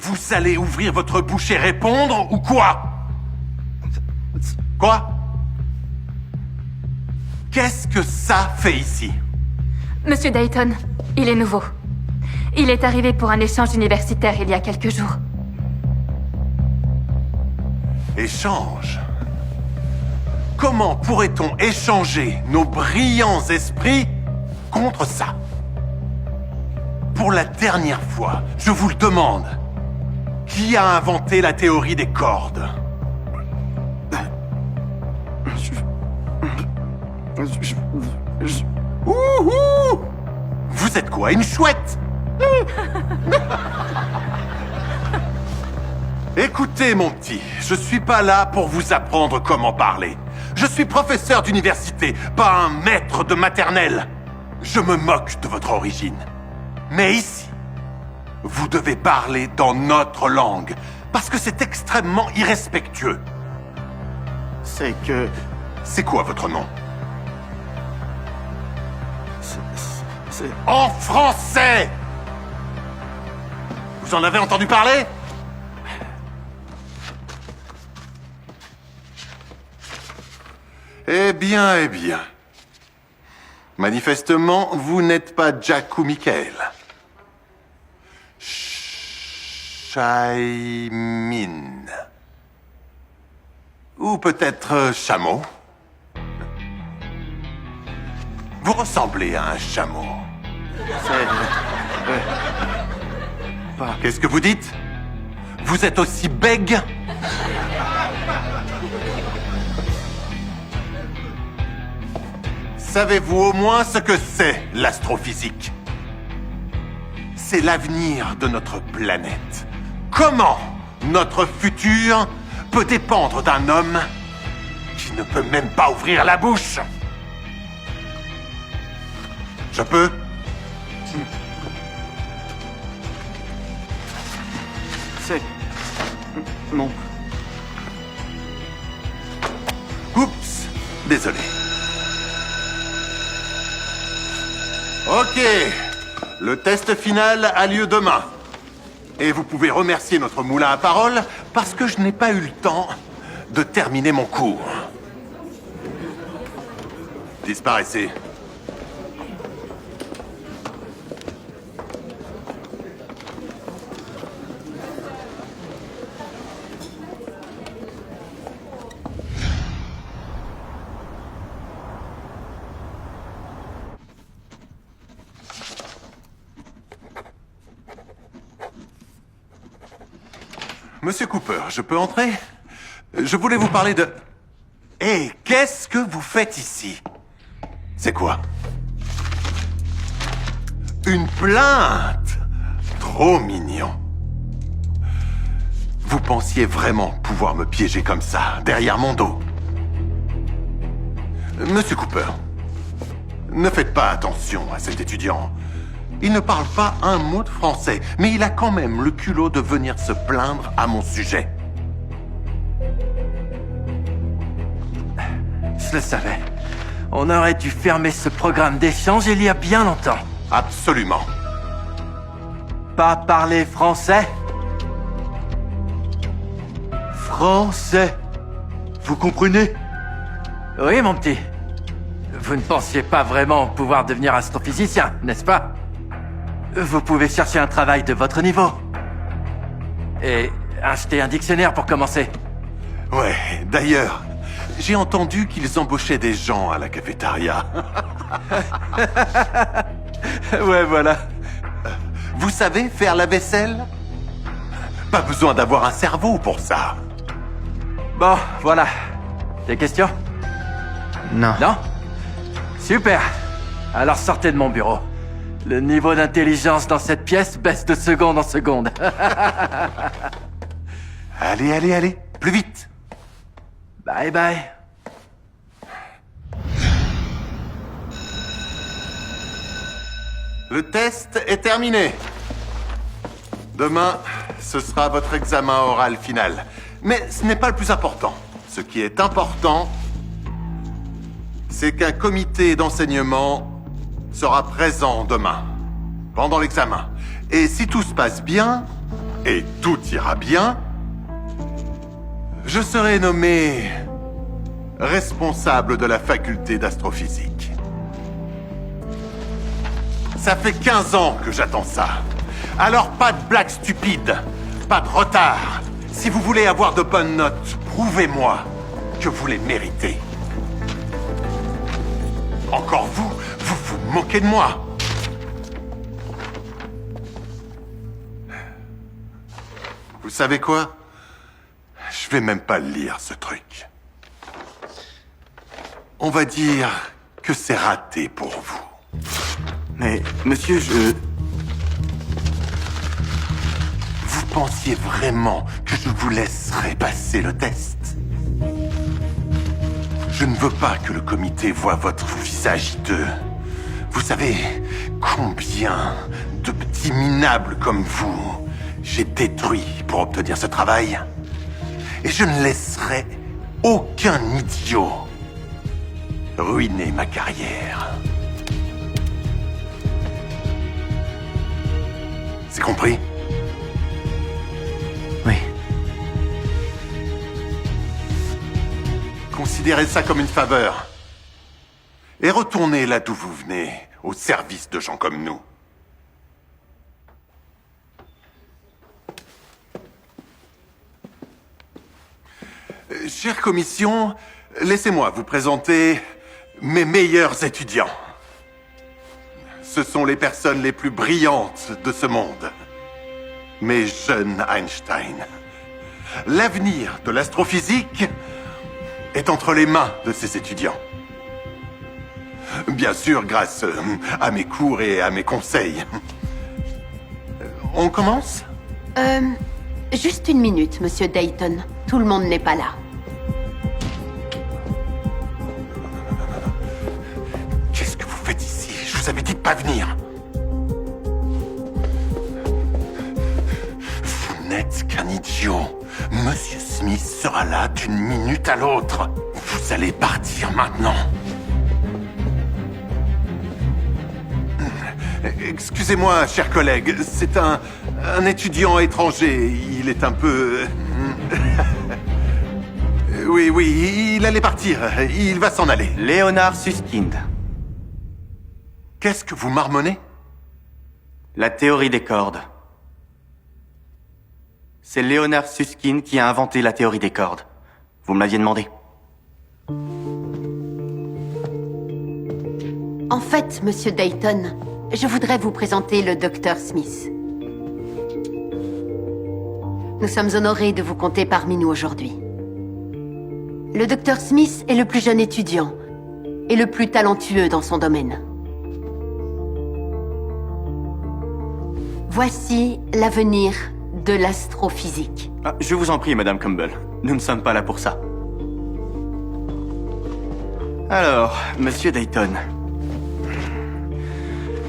Vous allez ouvrir votre bouche et répondre, ou quoi? Quoi? Qu'est-ce que ça fait ici? Monsieur Dayton, il est nouveau. Il est arrivé pour un échange universitaire il y a quelques jours. Échange? Comment pourrait-on échanger nos brillants esprits contre ça? Pour la dernière fois, je vous le demande. Qui a inventé la théorie des cordes? Ouhou! Vous êtes quoi, une chouette? Écoutez, mon petit, je suis pas là pour vous apprendre comment parler. Je suis professeur d'université, pas un maître de maternelle. Je me moque de votre origine. Mais ici, vous devez parler dans notre langue, parce que c'est extrêmement irrespectueux. C'est que... C'est quoi votre nom? C'est... En français! Vous en avez entendu parler? Eh bien, eh bien. Manifestement, vous n'êtes pas Jack ou Michael. Chaimin. Ou peut-être chameau. Vous ressemblez à un chameau. Qu'est-ce que vous dites? Vous êtes aussi bègue? Savez-vous au moins ce que c'est l'astrophysique? C'est l'avenir de notre planète. Comment notre futur peut dépendre d'un homme qui ne peut même pas ouvrir la bouche? Je peux? C'est... Non. Oups, désolé. Ok, le test final a lieu demain. Et vous pouvez remercier notre moulin à paroles parce que je n'ai pas eu le temps de terminer mon cours. Disparaissez. Monsieur Cooper, je peux entrer? Je voulais vous parler de... Hé, qu'est-ce que vous faites ici? C'est quoi? Une plainte? Trop mignon. Vous pensiez vraiment pouvoir me piéger comme ça, derrière mon dos? Monsieur Cooper, ne faites pas attention à cet étudiant. Il ne parle pas un mot de français, mais il a quand même le culot de venir se plaindre à mon sujet. Je le savais. On aurait dû fermer ce programme d'échange il y a bien longtemps. Absolument. Pas parler français? Français. Vous comprenez? Oui, mon petit. Vous ne pensiez pas vraiment pouvoir devenir astrophysicien, n'est-ce pas? Vous pouvez chercher un travail de votre niveau. Et acheter un dictionnaire pour commencer. Ouais, d'ailleurs, j'ai entendu qu'ils embauchaient des gens à la cafétéria. Ouais, voilà. Vous savez faire la vaisselle? Pas besoin d'avoir un cerveau pour ça. Bon, voilà. Des questions? Non. Non? Super. Alors sortez de mon bureau. Le niveau d'intelligence dans cette pièce baisse de seconde en seconde. Allez, allez, allez, plus vite. Bye bye. Le test est terminé. Demain, ce sera votre examen oral final. Mais ce n'est pas le plus important. Ce qui est important, c'est qu'un comité d'enseignement sera présent demain, pendant l'examen. Et si tout se passe bien, et tout ira bien, je serai nommé responsable de la faculté d'astrophysique. Ça fait 15 ans que j'attends ça. Alors pas de blagues stupides, pas de retard. Si vous voulez avoir de bonnes notes, prouvez-moi que vous les méritez. Encore vous vous moquez de moi. Vous savez quoi? Je vais même pas le lire, ce truc. On va dire que c'est raté pour vous. Mais, monsieur, Vous pensiez vraiment que je vous laisserais passer le test? Je ne veux pas que le comité voie votre visage hideux. Vous savez combien de petits minables comme vous j'ai détruit pour obtenir ce travail? Et je ne laisserai aucun idiot ruiner ma carrière. C'est compris? oui. Considérez ça comme une faveur. Et retournez là d'où vous venez, au service de gens comme nous. Chère commission, laissez-moi vous présenter mes meilleurs étudiants. Ce sont les personnes les plus brillantes de ce monde. Mes jeunes Einstein. L'avenir de l'astrophysique est entre les mains de ces étudiants. Bien sûr, grâce à mes cours et à mes conseils. On commence? Juste une minute, monsieur Dayton. Tout le monde n'est pas là. Qu'est-ce que vous faites ici? Je vous avais dit de pas venir. Vous n'êtes qu'un idiot. Monsieur Smith sera là d'une minute à l'autre. Vous allez partir maintenant. Excusez-moi, cher collègue, c'est un étudiant étranger. Il est un peu... Oui, il allait partir. Il va s'en aller. Leonard Susskind. Qu'est-ce que vous marmonnez? La théorie des cordes. C'est Leonard Susskind qui a inventé la théorie des cordes. Vous me l'aviez demandé. En fait, monsieur Dayton, je voudrais vous présenter le docteur Smith. Nous sommes honorés de vous compter parmi nous aujourd'hui. Le docteur Smith est le plus jeune étudiant et le plus talentueux dans son domaine. Voici l'avenir de l'astrophysique. Ah, je vous en prie, Madame Campbell. Nous ne sommes pas là pour ça. Alors, Monsieur Dayton,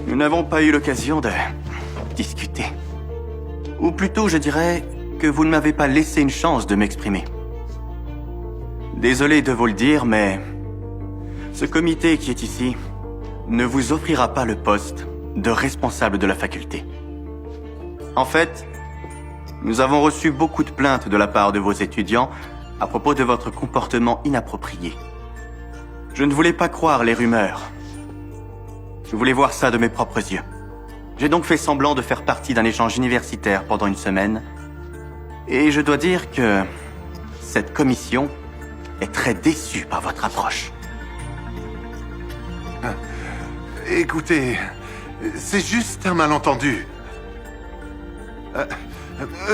nous n'avons pas eu l'occasion de discuter. Ou plutôt, je dirais que vous ne m'avez pas laissé une chance de m'exprimer. Désolé de vous le dire, mais ce comité qui est ici ne vous offrira pas le poste de responsable de la faculté. En fait, nous avons reçu beaucoup de plaintes de la part de vos étudiants à propos de votre comportement inapproprié. Je ne voulais pas croire les rumeurs. Je voulais voir ça de mes propres yeux. J'ai donc fait semblant de faire partie d'un échange universitaire pendant une semaine. Et je dois dire que cette commission est très déçue par votre approche. Écoutez, c'est juste un malentendu.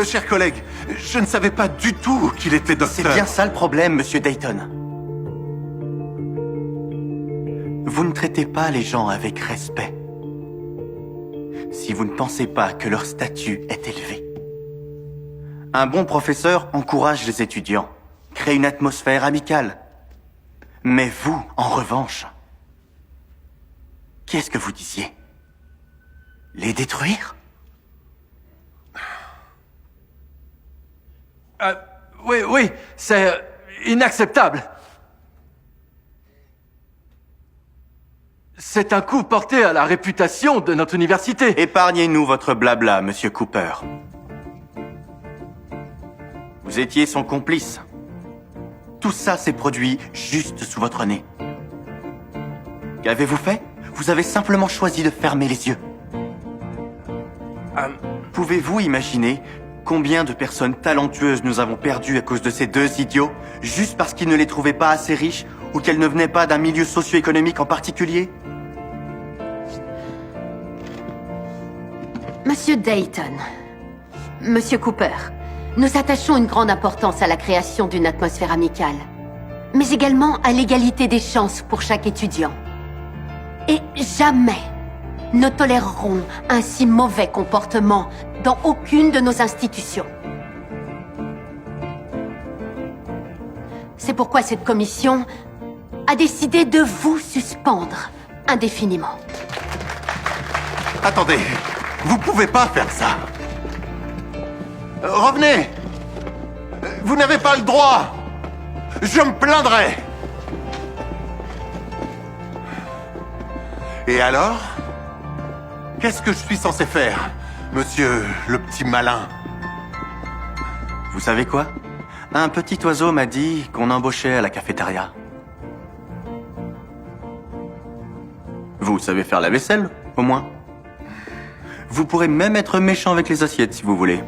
Cher collègue, je ne savais pas du tout qu'il était docteur. C'est bien ça le problème, Monsieur Dayton. Vous ne traitez pas les gens avec respect. Si vous ne pensez pas que leur statut est élevé. Un bon professeur encourage les étudiants, crée une atmosphère amicale. Mais vous, en revanche, qu'est-ce que vous disiez? Les détruire? Oui, c'est inacceptable. C'est un coup porté à la réputation de notre université. Épargnez-nous votre blabla, Monsieur Cooper. Vous étiez son complice. Tout ça s'est produit juste sous votre nez. Qu'avez-vous fait? Vous avez simplement choisi de fermer les yeux. Pouvez-vous imaginer combien de personnes talentueuses nous avons perdues à cause de ces deux idiots, juste parce qu'ils ne les trouvaient pas assez riches ou qu'elles ne venaient pas d'un milieu socio-économique en particulier? Monsieur Dayton, Monsieur Cooper, nous attachons une grande importance à la création d'une atmosphère amicale, mais également à l'égalité des chances pour chaque étudiant. Et jamais ne tolérerons un si mauvais comportement dans aucune de nos institutions. C'est pourquoi cette commission a décidé de vous suspendre indéfiniment. Attendez, vous pouvez pas faire ça. Revenez. Vous n'avez pas le droit. Je me plaindrai. Et alors? Qu'est-ce que je suis censé faire, monsieur le petit malin? Vous savez quoi? Un petit oiseau m'a dit qu'on embauchait à la cafétéria. Vous savez faire la vaisselle, au moins. Vous pourrez même être méchant avec les assiettes si vous voulez.